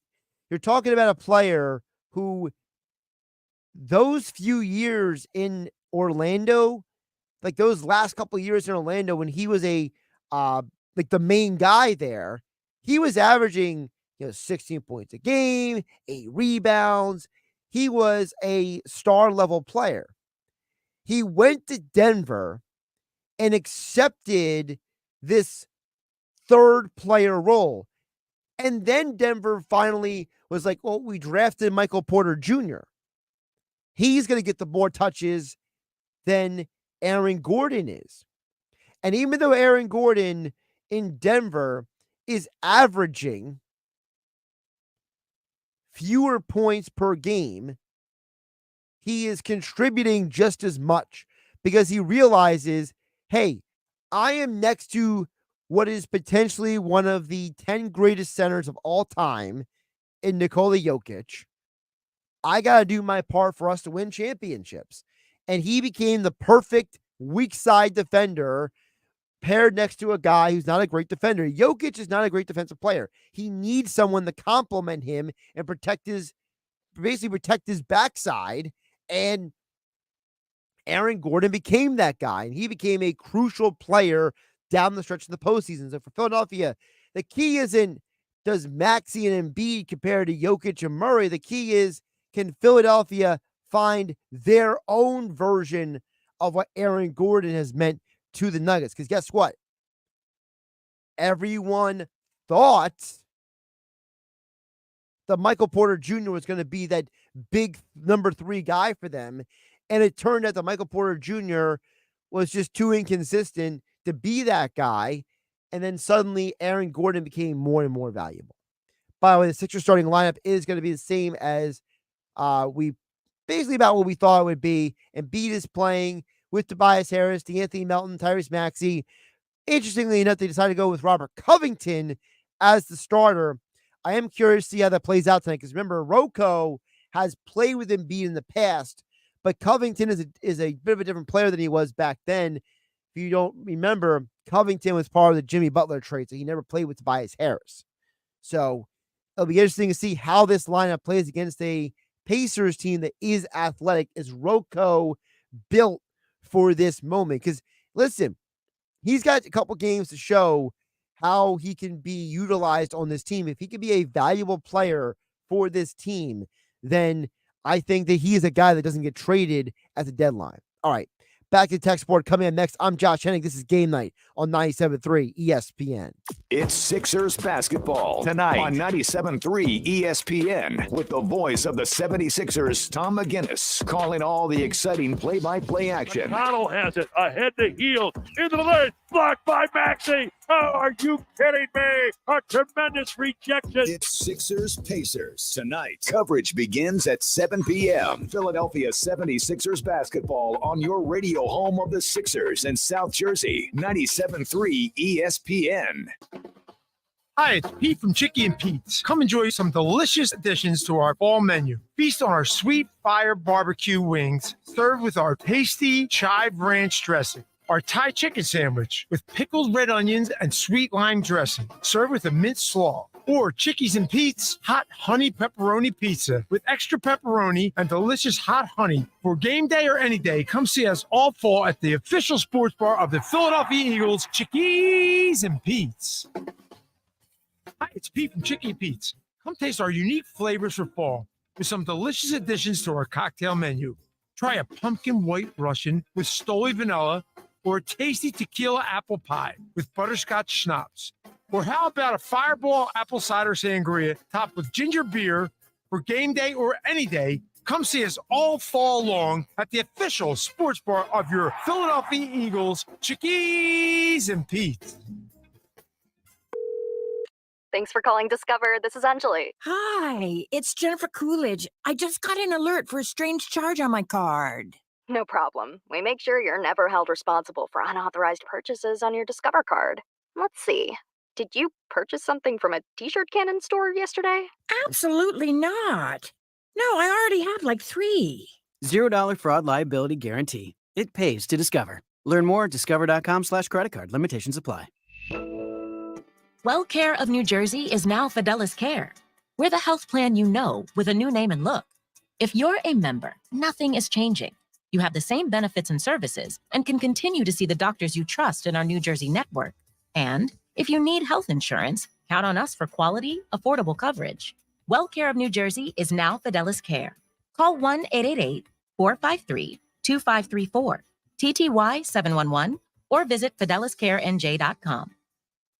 Speaker 3: You're talking about a player who those few years in Orlando, like those last couple of years in Orlando when he was like the main guy there, he was averaging, 16 points a game, 8 rebounds. He was a star level player. He went to Denver and accepted this third player role. And then Denver finally was like, well, we drafted Michael Porter Jr. He's going to get the more touches than Aaron Gordon is. And even though Aaron Gordon in Denver is averaging fewer points per game, he is contributing just as much because he realizes, hey, I am next to what is potentially one of the 10 greatest centers of all time in Nikola Jokic. I got to do my part for us to win championships. And he became the perfect weak side defender paired next to a guy who's not a great defender. Jokic is not a great defensive player. He needs someone to complement him and protect his backside. And Aaron Gordon became that guy, and he became a crucial player down the stretch of the postseason. So for Philadelphia, the key isn't does Maxey and Embiid compare to Jokic and Murray. The key is, can Philadelphia find their own version of what Aaron Gordon has meant to the Nuggets? Because guess what? Everyone thought that Michael Porter Jr. was going to be that big number 3 guy for them. And it turned out that Michael Porter Jr. was just too inconsistent to be that guy. And then suddenly Aaron Gordon became more and more valuable. By the way, the Sixers starting lineup is going to be the same as we basically about what we thought it would be. Embiid is playing with Tobias Harris, D'Anthony Melton, Tyrese Maxey. Interestingly enough, they decided to go with Robert Covington as the starter. I am curious to see how that plays out tonight because remember, Rocco has played with Embiid in the past, but Covington is a bit of a different player than he was back then. If you don't remember, Covington was part of the Jimmy Butler trade, so he never played with Tobias Harris. So it'll be interesting to see how this lineup plays against a Pacers team that is athletic. Is Rocco built for this moment? Because listen, he's got a couple games to show how he can be utilized on this team. If he can be a valuable player for this team, then I think that he is a guy that doesn't get traded at the deadline. All right, back to the text board. Coming in next, I'm Josh Hennig. This is Game Night on 97.3 ESPN.
Speaker 1: It's Sixers basketball tonight on 97.3 ESPN with the voice of the 76ers, Tom McGinnis, calling all the exciting play-by-play action.
Speaker 4: McConnell has it ahead to heel into the lane, blocked by Maxey. Oh, are you kidding me? A tremendous rejection.
Speaker 1: It's Sixers Pacers tonight. Coverage begins at 7 p.m. Philadelphia 76ers basketball on your radio home of the Sixers in South Jersey, 97.3 ESPN.
Speaker 5: Hi, it's Pete from Chicky and Pete's. Come enjoy some delicious additions to our fall menu. Feast on our sweet fire barbecue wings, served with our tasty chive ranch dressing. Our Thai chicken sandwich with pickled red onions and sweet lime dressing, served with a minced slaw. Or Chickies and Pete's hot honey pepperoni pizza with extra pepperoni and delicious hot honey. For game day or any day, come see us all fall at the official sports bar of the Philadelphia Eagles, Chickies and Pete's. Hi, it's Pete from Chicky Pete's. Come taste our unique flavors for fall with some delicious additions to our cocktail menu. Try a pumpkin white Russian with Stoli vanilla or a tasty tequila apple pie with butterscotch schnapps. Or how about a fireball apple cider sangria topped with ginger beer for game day or any day? Come see us all fall long at the official sports bar of your Philadelphia Eagles, Chickies and Pete's.
Speaker 23: Thanks for calling Discover. This is Anjali.
Speaker 24: Hi, it's Jennifer Coolidge. I just got an alert for a strange charge on my card.
Speaker 23: No problem. We make sure you're never held responsible for unauthorized purchases on your Discover card. Let's see. Did you purchase something from a t-shirt cannon store yesterday?
Speaker 24: Absolutely not. No, I already have like 3.
Speaker 25: $0 fraud liability guarantee. It pays to Discover.
Speaker 6: Learn more at discover.com/credit card. Limitations apply.
Speaker 24: WellCare of New Jersey is now Fidelis Care. We're the health plan you know with a new name and look. If you're a member, nothing is changing. You have the same benefits and services and can continue to see the doctors you trust in our New Jersey network. And if you need health insurance, count on us for quality, affordable coverage. WellCare of New Jersey is now Fidelis Care. Call 1-888-453-2534, TTY 711, or visit fideliscarenj.com.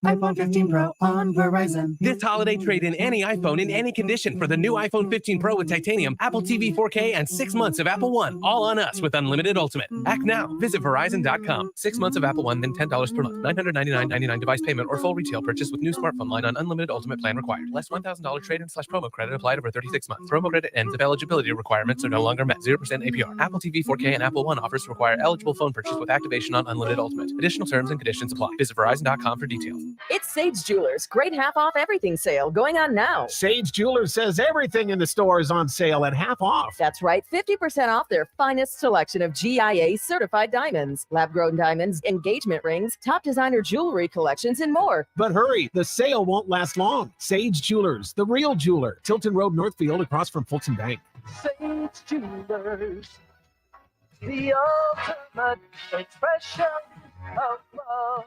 Speaker 7: iPhone 15 Pro on Verizon.
Speaker 8: This holiday, trade in any iPhone in any condition for the new iPhone 15 Pro with titanium, Apple TV 4K, and 6 months of Apple One. All on us with unlimited Ultimate. Act now. Visit Verizon.com. 6 months of Apple One, then $10 per month. $999.99 device payment or full retail purchase with new smartphone line on unlimited Ultimate plan required. Less $1,000 trade-in/promo credit applied over 36 months. Promo credit ends if eligibility requirements are no longer met. 0% APR. Apple TV 4K and Apple One offers require eligible phone purchase with activation on unlimited Ultimate. Additional terms and conditions apply. Visit Verizon.com for details.
Speaker 9: It's Sage Jewelers. Great half off everything sale going on now.
Speaker 25: Sage Jewelers says everything in the store is on sale at half off.
Speaker 9: That's right. 50% off their finest selection of GIA certified diamonds, lab-grown diamonds, engagement rings, top designer jewelry collections, and more.
Speaker 25: But hurry, the sale won't last long. Sage Jewelers, the real jeweler. Tilton Road, Northfield, across from Fulton Bank.
Speaker 7: Sage Jewelers, the ultimate expression of love.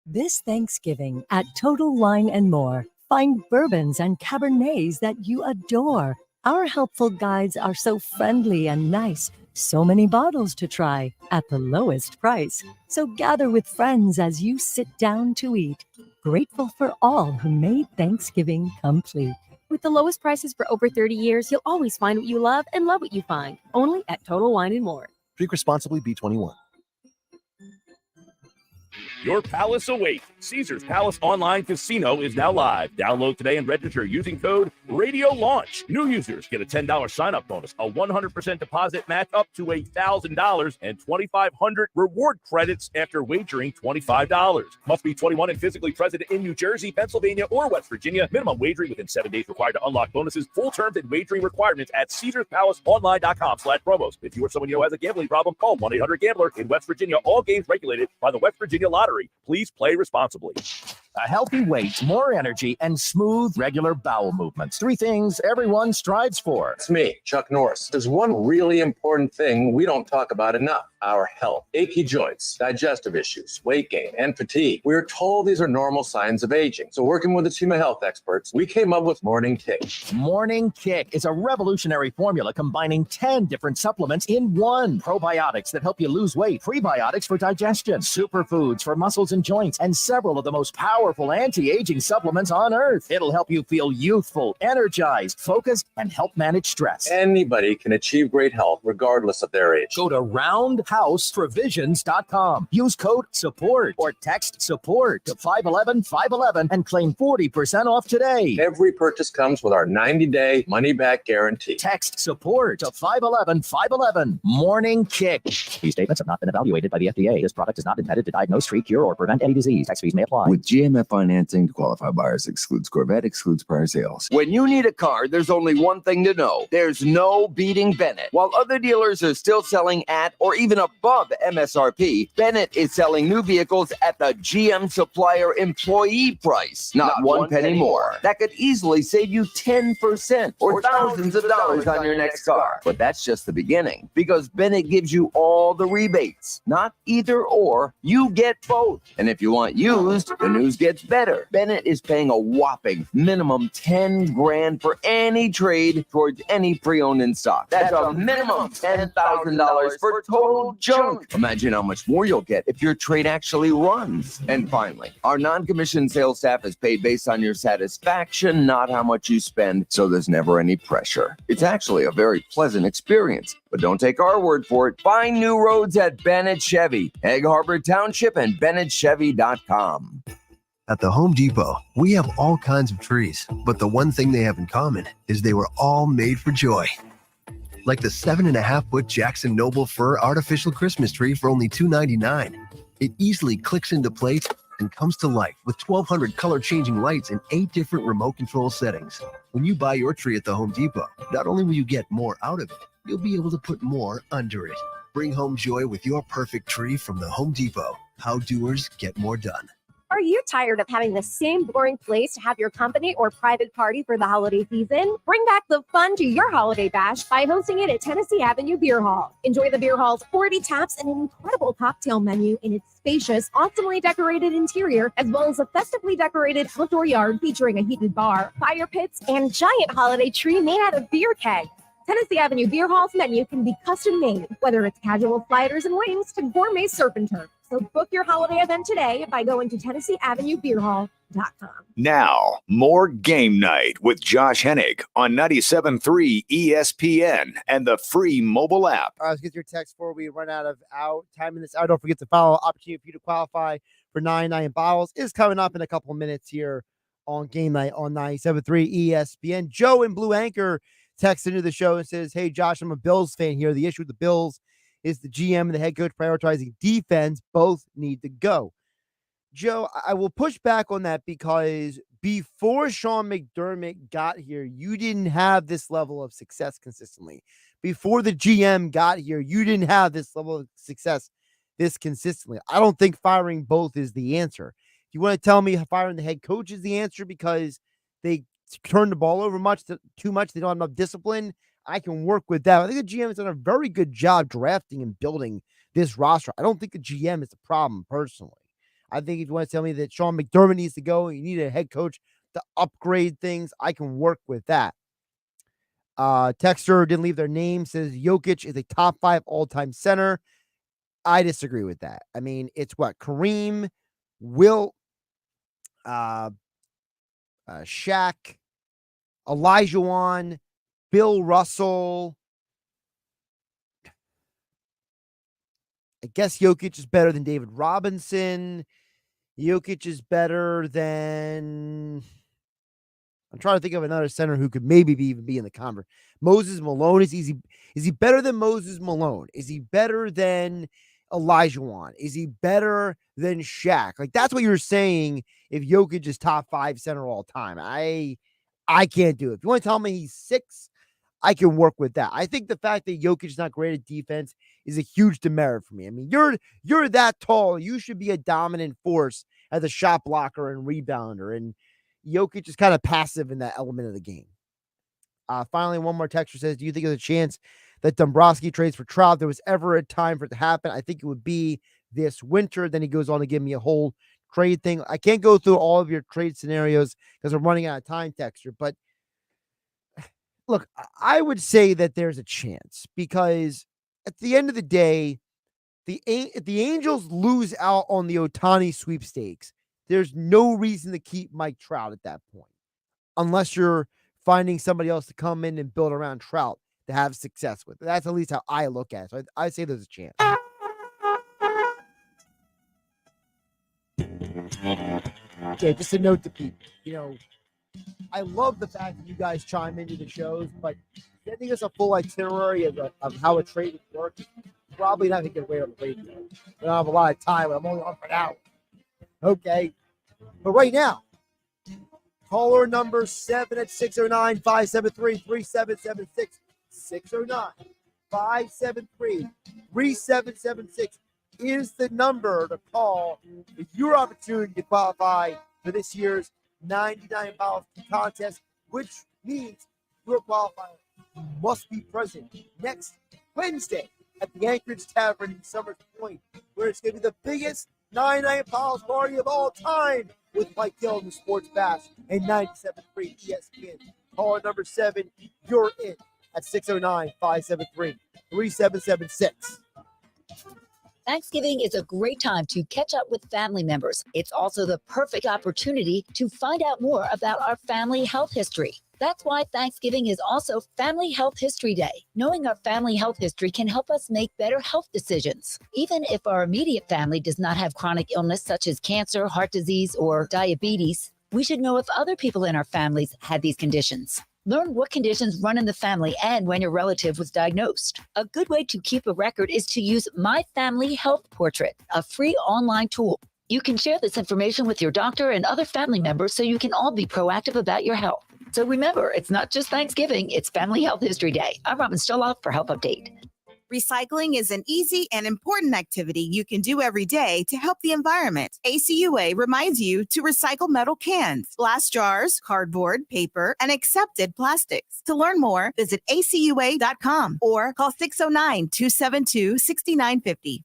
Speaker 26: This Thanksgiving at Total Wine & More, find bourbons and Cabernets that you adore. Our helpful guides are so friendly and nice. So many bottles to try at the lowest price. So gather with friends as you sit down to eat. Grateful for all who made Thanksgiving complete.
Speaker 27: With the lowest prices for over 30 years, you'll always find what you love and love what you find. Only at Total Wine & More.
Speaker 28: Drink responsibly, B21.
Speaker 4: Your palace awaits. Caesars Palace Online Casino is now live. Download today and register using code RADIOLAUNCH. New users get a $10 sign-up bonus, a 100% deposit match up to $1,000, and 2,500 reward credits after wagering $25. Must be 21 and physically present in New Jersey, Pennsylvania, or West Virginia. Minimum wagering within 7 days required to unlock bonuses. Full terms and wagering requirements at CaesarsPalaceOnline.com/promos. If you or someone you know has a gambling problem, call 1-800-GAMBLER. In West Virginia, all games regulated by the West Virginia Lottery. Please play responsibly.
Speaker 29: A healthy weight, more energy, and smooth, regular bowel movements. 3 things everyone strives for.
Speaker 30: It's me, Chuck Norris. There's one really important thing we don't talk about enough: our health. Achy joints, digestive issues, weight gain, and fatigue. We're told these are normal signs of aging. So working with a team of health experts, we came up with Morning Kick.
Speaker 29: Morning Kick is a revolutionary formula combining 10 different supplements in one. Probiotics that help you lose weight, prebiotics for digestion, superfoods for muscles and joints, and several of the most powerful anti-aging supplements on earth. It'll help you feel youthful, energized, focused, and help manage stress.
Speaker 30: Anybody can achieve great health regardless of their age.
Speaker 29: Go to roundhouseprovisions.com. Use code SUPPORT or text SUPPORT to 511-511 and claim 40% off today.
Speaker 30: Every purchase comes with our 90-day money-back guarantee.
Speaker 29: Text SUPPORT to 511-511. Morning Kick. These statements have not been evaluated by the FDA. This product is not intended to diagnose, treat, cure, or prevent any disease. Tax fees may apply.
Speaker 31: With GMF financing to qualify buyers, excludes Corvette, excludes prior sales.
Speaker 32: When you need a car, there's only one thing to know. There's no beating Bennett. While other dealers are still selling at or even above MSRP, Bennett is selling new vehicles at the GM supplier employee price. Not one penny more. That could easily save you 10% or thousands of dollars on your next car. But that's just the beginning, because Bennett gives you all the rebates. Not either or, you get both. And if you want used, the news gets better. Bennett is paying a whopping minimum $10,000 for any trade towards any pre-owned in stock. That's a minimum $10,000 for total junk. Imagine how much more you'll get if your trade actually runs. And finally, our non-commissioned sales staff is paid based on your satisfaction, not how much you spend, so there's never any pressure. It's actually a very pleasant experience. But don't take our word for it. Find new roads at Bennett Chevy, Egg Harbor Township, and BennettChevy.com.
Speaker 33: At the Home Depot, we have all kinds of trees, but the one thing they have in common is they were all made for joy. Like the 7.5-foot Jackson Noble Fir artificial Christmas tree for only $2.99. It easily clicks into place and comes to life with 1,200 color-changing lights in 8 different remote control settings. When you buy your tree at the Home Depot, not only will you get more out of it, you'll be able to put more under it. Bring home joy with your perfect tree from the Home Depot. How doers get more done.
Speaker 2: Are you tired of having the same boring place to have your company or private party for the holiday season? Bring back the fun to your holiday bash by hosting it at Tennessee Avenue Beer Hall. Enjoy the beer hall's 40 taps and an incredible cocktail menu in its spacious, awesomely decorated interior, as well as a festively decorated outdoor yard featuring a heated bar, fire pits, and giant holiday tree made out of beer kegs. Tennessee Avenue Beer Hall's menu can be custom made, whether it's casual sliders and wings to gourmet surf and turf. So book your holiday event today by going to TennesseeAvenueBeerHall.com.
Speaker 1: Now, more Game Night with Josh Hennig on 97.3 ESPN and the free mobile app.
Speaker 3: All right, let's get your text before we run out of time in this hour. Don't forget to follow. Opportunity for you to qualify for 99 bottles is coming up in a couple of minutes here on Game Night on 97.3 ESPN. Joe in Blue Anchor texts into the show and says, hey, Josh, I'm a Bills fan here. The issue with the Bills is the GM and the head coach prioritizing defense. Both need to go. Joe, I will push back on that because before Sean McDermott got here, you didn't have this level of success consistently. Before the GM got here, you didn't have this level of success this consistently. I don't think firing both is the answer. If you want to tell me firing the head coach is the answer because they turn the ball over too much, they don't have enough discipline, I can work with that. I think the GM has done a very good job drafting and building this roster. I don't think the GM is the problem personally. I think if you want to tell me that Sean McDermott needs to go and you need a head coach to upgrade things, I can work with that. Texter didn't leave their name, says Jokic is a top 5 all-time center. I disagree with that. I mean, it's what? Kareem, Wilt, Shaq, Olajuwon, Bill Russell. I guess Jokic is better than David Robinson. Jokic is better than... I'm trying to think of another center who could maybe even be in the conference. Moses Malone. Is he better than Moses Malone? Is he better than Olajuwon? Is he better than Shaq? Like, that's what you're saying if Jokic is top 5 center all time. I can't do it. If you want to tell me he's 6, I can work with that. I think the fact that Jokic is not great at defense is a huge demerit for me. I mean, you're that tall. You should be a dominant force as a shot blocker and rebounder. And Jokic is kind of passive in that element of the game. Finally, one more texter says, do you think there's a chance that Dombrowski trades for Trout? There was ever a time for it to happen. I think it would be this winter. Then he goes on to give me a whole trade thing. I can't go through all of your trade scenarios because we're running out of time, texter. But look, I would say that there's a chance because at the end of the day, if the Angels lose out on the Ohtani sweepstakes, there's no reason to keep Mike Trout at that point, unless you're finding somebody else to come in and build around Trout to have success with. That's at least how I look at it. So I say there's a chance. Okay, just a note to people. I love the fact that you guys chime into the shows, but sending us a full itinerary of how a trade would work is probably not going to get away on the radio. I don't have a lot of time, but I'm only on for an hour. Okay. But right now, caller number 7 at 609-573-3776. 609-573-3776 is the number to call. It's your opportunity to qualify for this year's 99 Bottles contest, which means your qualifier must be present next Wednesday at the Anchorage Tavern in Summers Point, where it's going to be the biggest 99 Bottles party of all time with Mike Gill and the Sports Bash and 97.3 ESPN. Caller number 7, you're in at 609-573-3776.
Speaker 10: Thanksgiving is a great time to catch up with family members. It's also the perfect opportunity to find out more about our family health history. That's why Thanksgiving is also Family Health History Day. Knowing our family health history can help us make better health decisions. Even if our immediate family does not have chronic illness such as cancer, heart disease, or diabetes, we should know if other people in our families had these conditions. Learn what conditions run in the family and when your relative was diagnosed. A good way to keep a record is to use My Family Health Portrait, a free online tool. You can share this information with your doctor and other family members so you can all be proactive about your health. So remember, it's not just Thanksgiving, it's Family Health History Day. I'm Robin Stoloff for Health Update.
Speaker 11: Recycling is an easy and important activity you can do every day to help the environment. ACUA reminds you to recycle metal cans, glass jars, cardboard, paper, and accepted plastics. To learn more, visit acua.com or call 609-272-6950.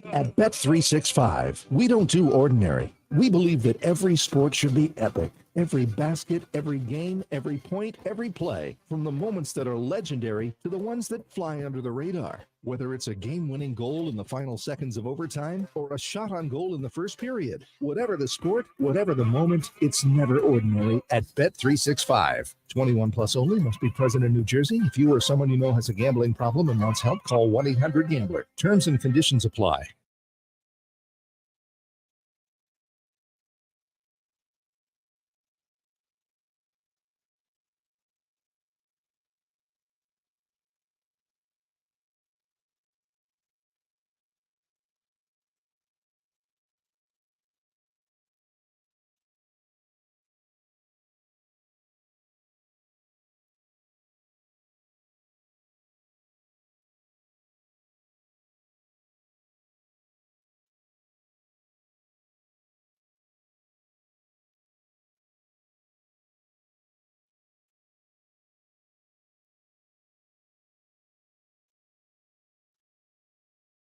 Speaker 12: At Bet365, we don't do ordinary. We believe that every sport should be epic. Every basket, every game, every point, every play, from the moments that are legendary to the ones that fly under the radar. Whether it's a game-winning goal in the final seconds of overtime or a shot on goal in the first period, whatever the sport, whatever the moment, it's never ordinary at Bet365. 21 plus only, must be present in New Jersey. If you or someone you know has a gambling problem and wants help, call 1-800-GAMBLER. Terms and conditions apply.